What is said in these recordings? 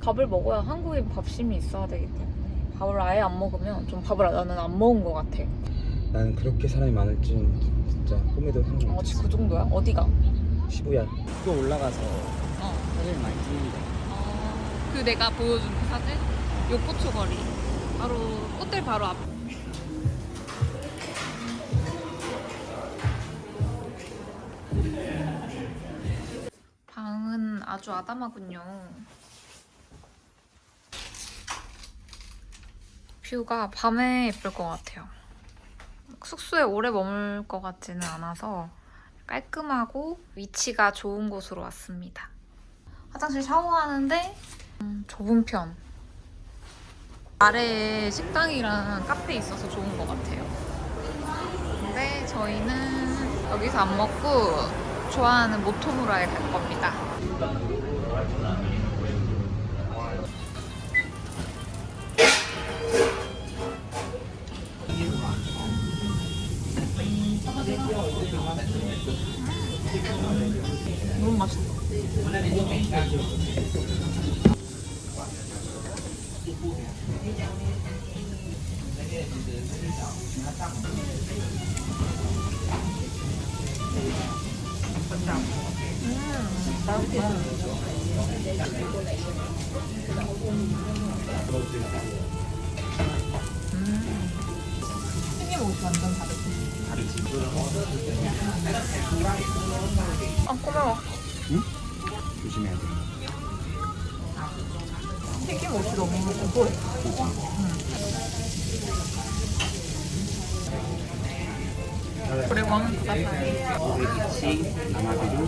밥을 먹어야 한국인 밥심이 있어야 되기 때문에 밥을 아예 안 먹으면 좀 밥을 나는 안 먹은 것 같아. 난 그렇게 사람이 많을 줄은 진짜 꿈에도 상상 어, 지금 그 정도야? 어디가? 시부야. 또 올라가서 어. 사진을 많이 찍는데. 그 내가 보여준 그 사진? 요코초 거리. 바로 호텔 바로 앞. 방은 아주 아담하군요. 뷰가 밤에 예쁠 것 같아요. 숙소에 오래 머물 것 같지는 않아서 깔끔하고 위치가 좋은 곳으로 왔습니다. 화장실 샤워하는데 좁은 편. 아래에 식당이랑 카페 있어서 좋은 것 같아요. 근데 저희는 여기서 안 먹고 좋아하는 모토무라에 갈 겁니다. 너무 맛있어. 튀김 옷이 완전 다르지. 아, 고마워. 응? 조심해야 돼. 튀김 옷이 너무 고소해. 그리고 하면 바삭해. 오레기치, 나마비루,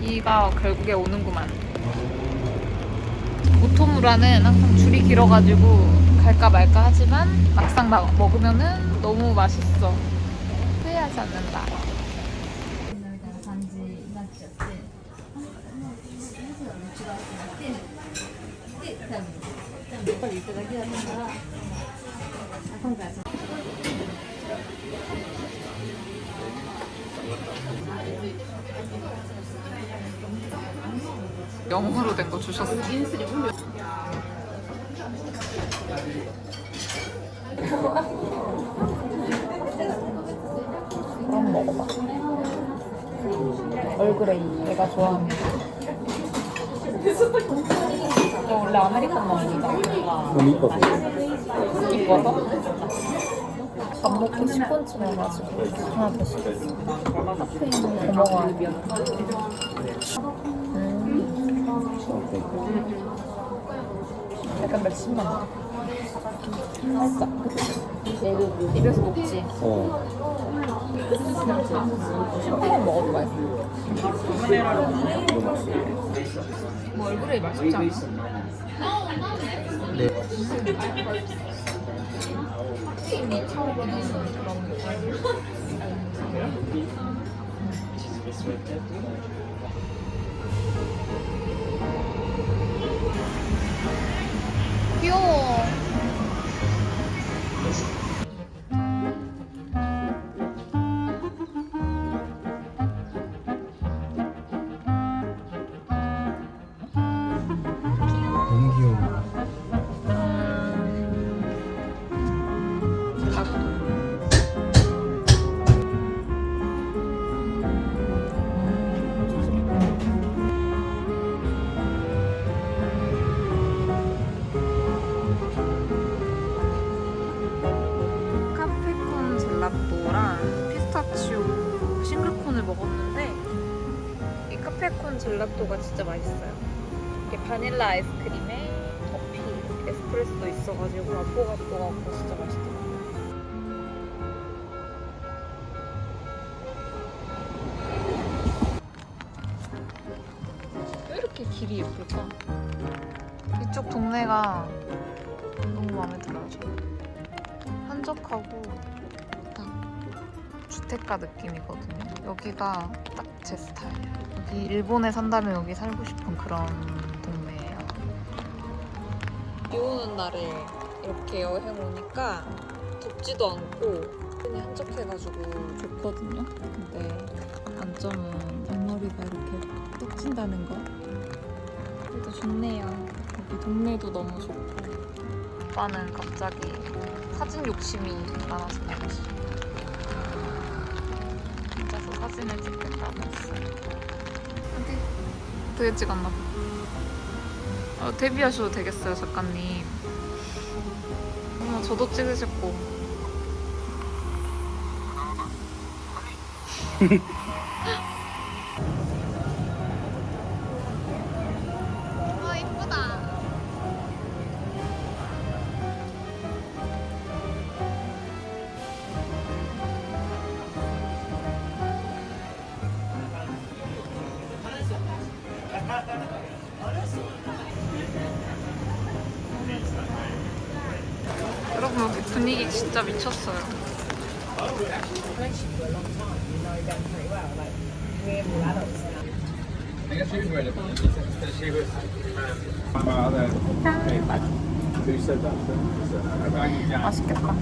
비가 결국에 오는구만. 모토무라는 항상 줄이 길어가지고 갈까 말까 하지만 막상 먹으면은 너무 맛있어. 후회하지 않는다. みたいな感じになっちゃって、で、多分やっぱり行っただけだったから、今回はその 영어로 된 거 주셨어. 그럼 먹어봐. 얼그레이 내가 좋아하는. 너 원래 아메리카노 먹는다. 너무 이뻐서. 이뻐서? 밥 먹고 10분쯤 와가지고 하나 더 시켰어. 카페인을 더 먹어야 돼. 약간 맥심만 나. 살짝. 그치? 입에서 먹지? 샴페인 먹어도 맛있어. 뭐 얼그레이 맛있지 않아? 네. 카페인이 차오르는 그런 느낌. 귀여워. 너무 귀여워. 카페콘 젤라또랑 피스타치오 싱글콘을 먹었는데 이 카페콘 젤라또가 진짜 맛있어요. 이게 바닐라 아이스크림에 커피, 에스프레소 있어가지고 아뽀가뽀가고 진짜 맛있더라고요. 왜 이렇게 길이 예쁠까? 이쪽 동네가 너무 마음에 들어요. 저는. 한적하고 딱 주택가 느낌이거든요. 여기가 딱 제 스타일. 여기 일본에 산다면 여기 살고 싶은 그런 동네예요. 비 오는 날에 이렇게 여행 오니까 덥지도 않고 그냥 한적해가지고 좋거든요. 근데 단점은 앞머리가 이렇게 떡진다는 거. 그래도 좋네요. 여기 동네도 너무 좋고. 오빠는 갑자기 사진 욕심이 많아서 그런지 혼자서 사진을 찍겠다고 했어요. 어떻게 찍었나 봐. 데뷔하셔도 되겠어요, 작가님. 저도 찍으셨고. 이쁘다. 여러분 여기 분위기 진짜 미쳤어요. 맛있겠다.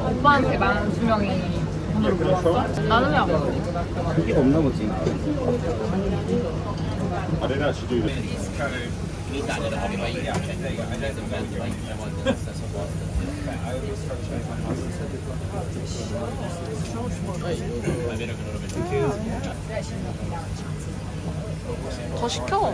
오빠한테 만 2명이 돈으로 모았어? 나는 왜 안 먹어? 그게 없나 보지. 더 시켜.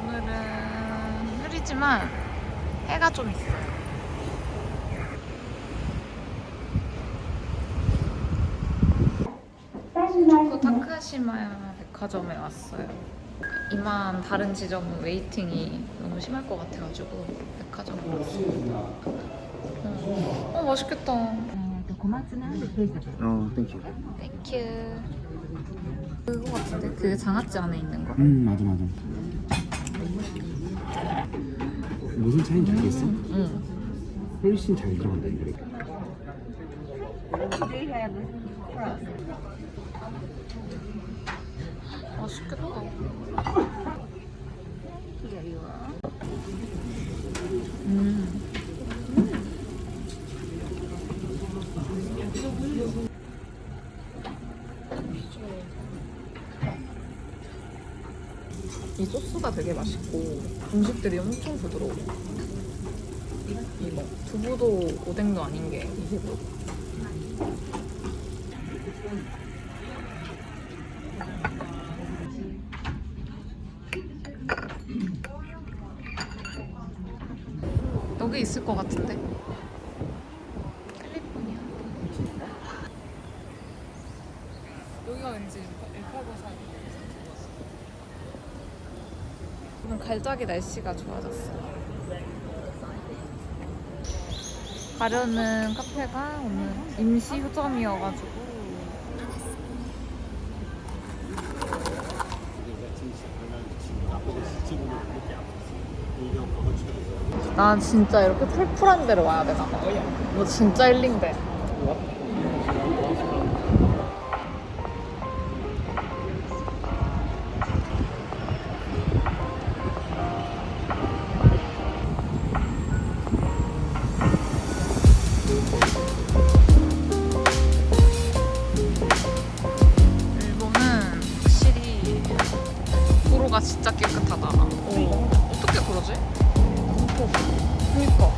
오늘은 흐리지만 해가 좀 있어요. 또 타카시마야 백화점에 왔어요. 이만 다른 지점은 웨이팅이 너무 심할 것 같아가지고 백화점으로 왔어요. 맛있겠다. 땡큐. 땡큐. 그거 같은데? 그 장아찌 안에 있는 거? 맞아. 무슨 차이인지 알겠어? 응. 훨씬 잘 들어간다 이거. 맛있겠다. 이 소스가 되게 맛있고 음식들이 엄청 부드러워. 이거 두부도 오뎅도 아닌 게 이거. 여기 있을 것 같은데? 캘리포니아. 여기가 왠지 1894. 오늘 갈자기 날씨가 좋아졌어요. 가려는 카페가 오늘 임시 휴점이어가지고 난 진짜 이렇게 풀풀한 데로 와야 되나 봐. 뭐 진짜 힐링돼. 일본은 확실히 도로가 진짜 깨끗하다. 어떻게 그러지? 그니까.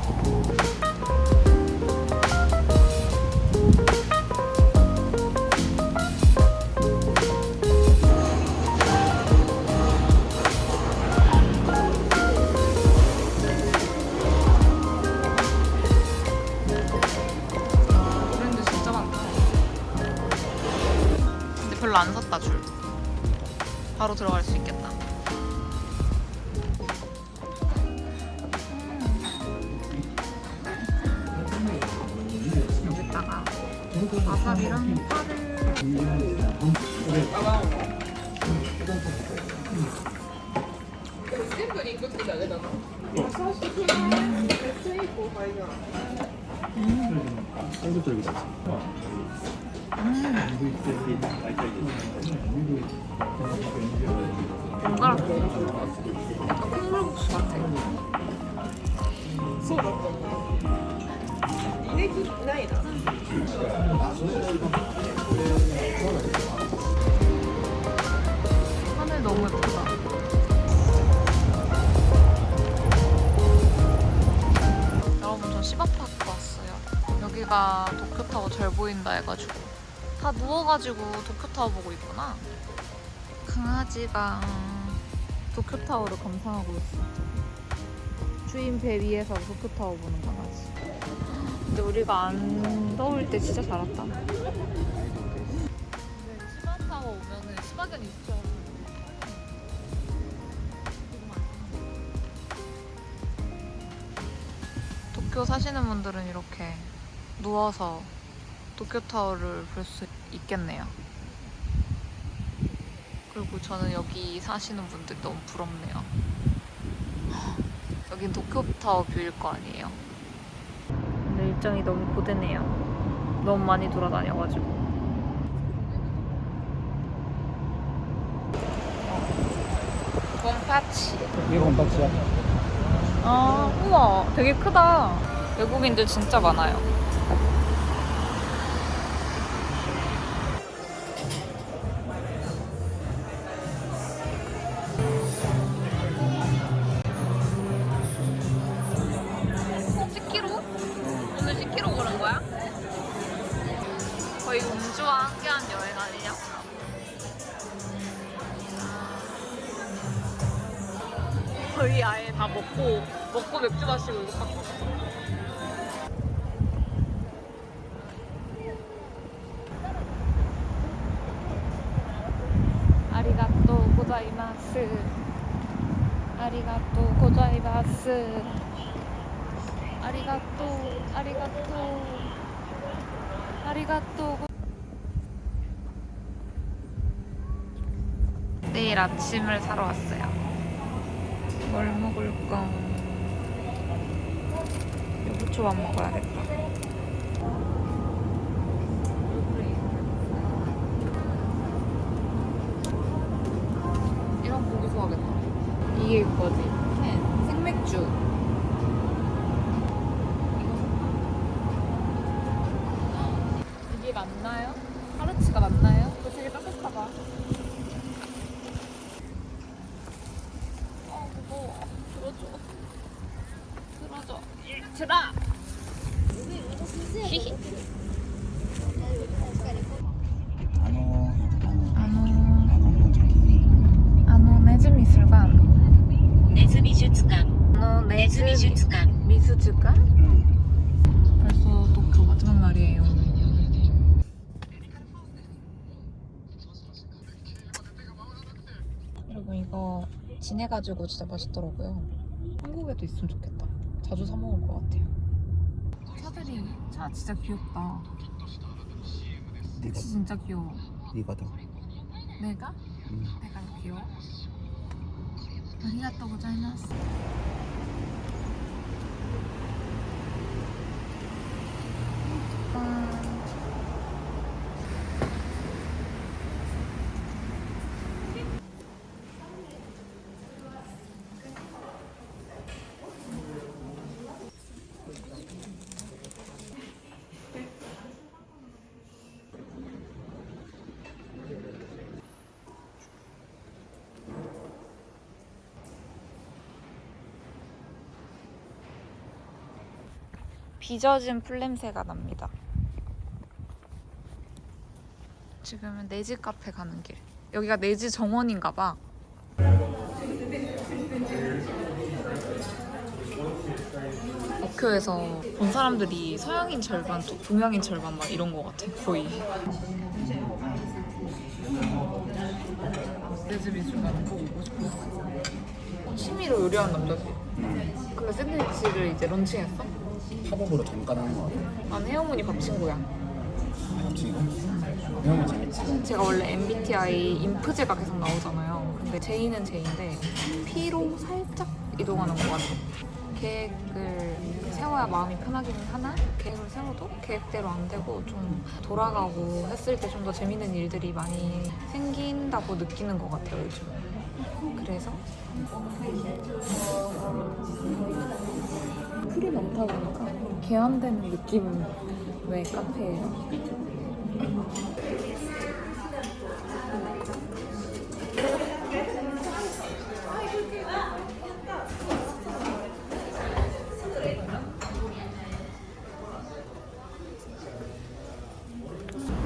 브랜드 진짜 많다. 근데 별로 안 샀다 줄. 바로 들어갈 수 있겠다. 와사비랑 파를. 뭔가 약간 콩물국수 같아. 하늘 너무 예쁘다. 여러분 저 시바파크 왔어요. 여기가 도쿄타워 잘 보인다 해가지고 다 누워가지고 도쿄타워 보고 있구나. 강아지가 도쿄타워를 감상하고 있어. 주인 배 위에서 도쿄타워 보는 강아지. 근데 우리가 안 더울 때 진짜 잘 왔다. 근데 시바타워 오면은 시바견 있죠. 도쿄 사시는 분들은 이렇게 누워서 도쿄타워를 볼 수 있겠네요. 그리고 저는 여기 사시는 분들 너무 부럽네요. 여긴 도쿄타워 뷰일 거 아니에요. 근데 일정이 너무 고되네요. 너무 많이 돌아다녀가지고. 곰파치. 이거 건박지야. 아, 우와, 되게 크다. 외국인들 진짜 많아요. 오늘 10km 걸은 거야? 거의 음주와 함께한 여행 아니냐? 거의 아예 다 먹고 맥주 마시고 이거 갖고 있어. 아리가또 고자이마스. 아리가또 고자이마스. 아리가또. 내일 아침을 사러 왔어요. 뭘 먹을까? 요부초밥 먹어야겠다. 이런 고기 좋아하겠다. 이게 이거지? 생맥주. 이게 맞나요? 하르치가 맞나요? 이거 되게 따뜻하다. 무거워. 들어줘. 얘들아! 히히. 네즈미술관. 미술관? 벌써 도쿄 마지막 날이에요. 여러분 이거 진해가지고 진짜 맛있더라고요. 한국에도 있으면 좋겠다. 자주 사 먹을 것 같아요. 차 진짜 귀엽다. 택시 진짜 귀여워. 네가 더. 내가? 내가 귀여워? 아리가또 고자이마스. 빚어진 풀냄새가 납니다. 지금은 네즈 카페 가는 길. 여기가 네즈 정원인가 봐. 도쿄에서 본 사람들이 서양인 절반, 동양인 절반 막 이런 거 같아. 거의. 네즈 미술관 꼭 오고 싶었어. 취미로 요리하는 남자지. 근데 샌드위치를 이제 런칭했어? 팝업으로 잠깐 하는 거 같아. 난 혜영훈이 밥 친구야. 배우면 재밌지. 제가 원래 MBTI 인프제가 계속 나오잖아요. 근데 J는 J인데 P로 살짝 이동하는 것 같아요. 계획을 세워야 마음이 편하기는 하나 계획을 세워도 계획대로 안 되고 좀 돌아가고 했을 때 좀 더 재밌는 일들이 많이 생긴다고 느끼는 것 같아요, 요즘. 그래서 풀이 많다 보니까 개안되는 느낌의 카페예요.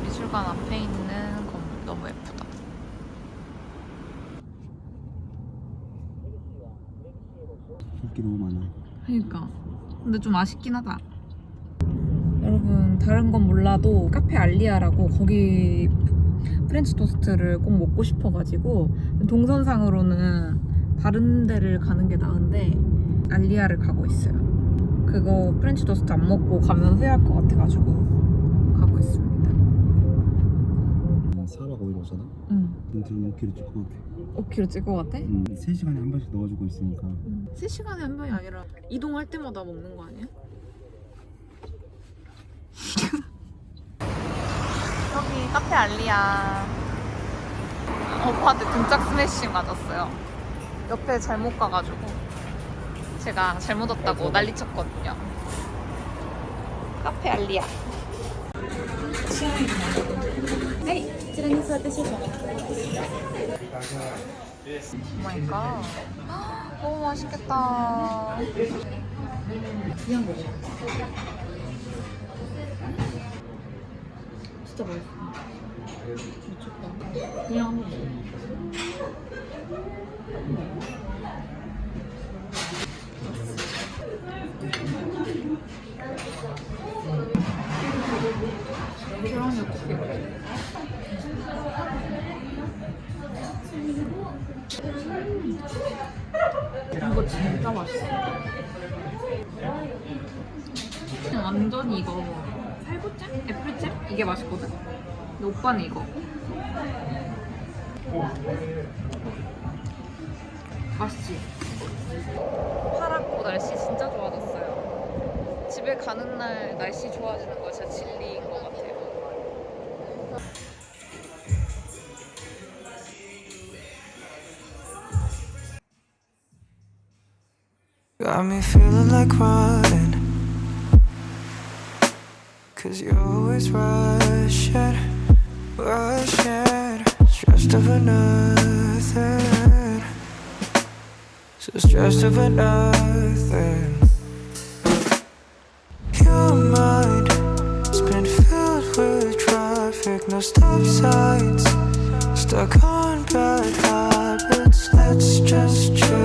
미술관 앞에 있는 건물 너무 예쁘다. 인기 너무 많아. 그러니까 근데 좀 아쉽긴 하다. 여러분 다른 건 몰라도 카페 알리아라고 거기 프렌치 토스트를 꼭 먹고 싶어가지고 동선상으로는 다른 데를 가는 게 나은데 알리아를 가고 있어요. 그거 프렌치 토스트 안 먹고 가면 후회할 것 같아가지고 가고 있습니다. 4박 5일 오잖아? 응. 근데 지금 5kg 찍고 같아. 5kg 찍을 것 같아? 3시간에 한 번씩 넣어주고 있으니까. 3시간에 한 번이 아니라 이동할 때마다 먹는 거 아니야? 여기 카페 알리아. 오빠한테 등짝 스매싱 맞았어요. 옆에 잘못 가가지고 제가 잘못 왔다고 난리쳤거든요. 카페 알리아. 오마이갓. 너무 맛있겠다. 그냥 먹어. 진짜 맛있어. 미쳤다. 그냥 한번 먹어. 계란이 어떻게 이거 진짜 맛있어. 완전히 이거 살구잼? 애플잼? 이게 맛있거든? 근데 오빠는 이거 맛있지? 파랗고 날씨 진짜 좋아졌어요. 집에 가는 날 날씨 좋아지는 거 진짜 진리인 것 같아요. Got me feeling like running, 'cause you're always rushing, rushing. Stressed over nothing, so stressed over nothing. Your mind's been filled with traffic, no stop signs, stuck on bad habits. Let's just chill.